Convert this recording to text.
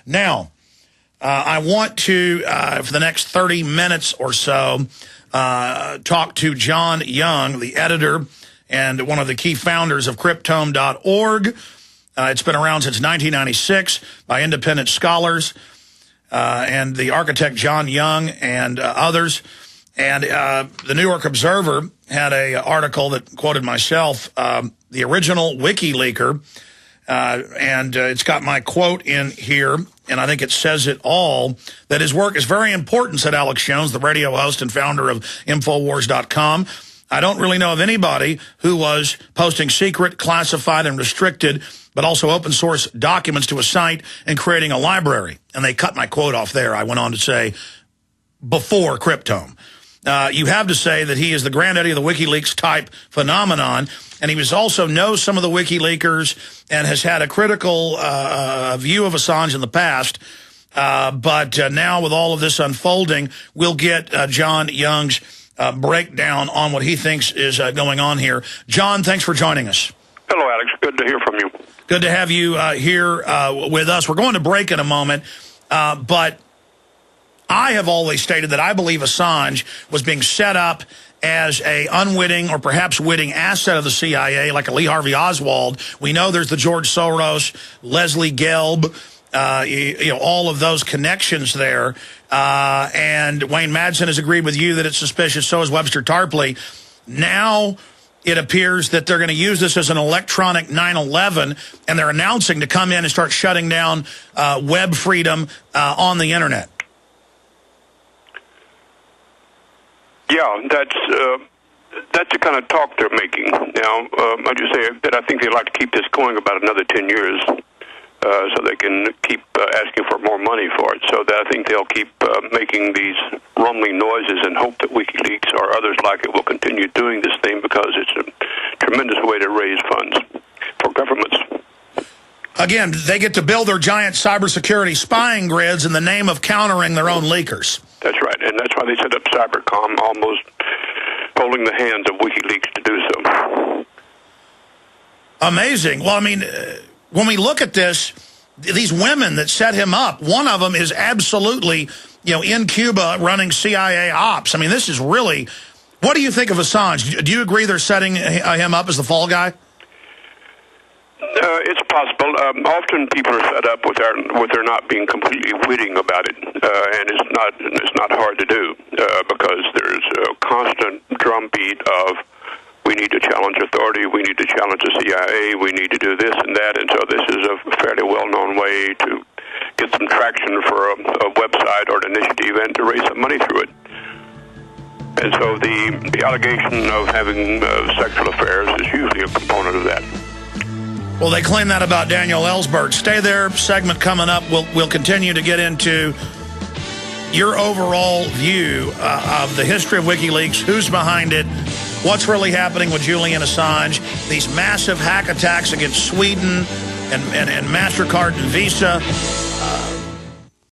Now, I want to, for the next 30 minutes or so, talk to John Young, the editor and one of the key founders of Cryptome.org. It's been around since 1996 by independent scholars and the architect John Young and others. And the New York Observer had an article that quoted myself, the original WikiLeaker, and it's got my quote in here, and I think it says it all, that his work is very important, said Alex Jones, the radio host and founder of Infowars.com. I don't really know of anybody who was posting secret, classified, and restricted, but also open source documents to a site and creating a library. And they cut my quote off there. I went on to say, before Cryptome. You have to say that he is the granddaddy of the WikiLeaks type phenomenon, and he was also knows some of the WikiLeakers and has had a critical view of Assange in the past. But now with all of this unfolding, we'll get John Young's breakdown on what he thinks is going on here. John, thanks for joining us. Hello, Alex. Good to hear from you. Good to have you here with us. We're going to break in a moment, but I have always stated that I believe Assange was being set up as a unwitting or perhaps witting asset of the CIA, like a Lee Harvey Oswald. We know there's the George Soros, Leslie Gelb, all of those connections there. And Wayne Madsen has agreed with you that it's suspicious. So has Webster Tarpley. Now it appears that they're going to use this as an electronic 9/11, and they're announcing to come in and start shutting down web freedom on the internet. Yeah, that's the kind of talk they're making. Now, I just say that I think they'd like to keep this going about another 10 years so they can keep asking for more money for it. So that I think they'll keep making these rumbling noises and hope that WikiLeaks or others like it will continue doing this thing because it's a tremendous way to raise funds for governments. Again, they get to build their giant cybersecurity spying grids in the name of countering their own leakers. That's right, and that's why they set up Cybercom, almost holding the hands of WikiLeaks to do so. Amazing. Well, I mean, when we look at this, these women that set him up, one of them is absolutely, in Cuba running CIA ops. I mean, this is really, what do you think of Assange? Do you agree they're setting him up as the fall guy? It's possible. Often people are set up with their not being completely witting about it, and it's not hard to do because there's a constant drumbeat of we need to challenge authority, we need to challenge the CIA, we need to do this and that, and so this is a fairly well-known way to get some traction for a website or an initiative and to raise some money through it. And so the allegation of having sexual affairs is usually a component of that. Well, they claim that about Daniel Ellsberg. Stay there. Segment coming up. We'll continue to get into your overall view of the history of WikiLeaks, who's behind it, what's really happening with Julian Assange, these massive hack attacks against Sweden and MasterCard and Visa.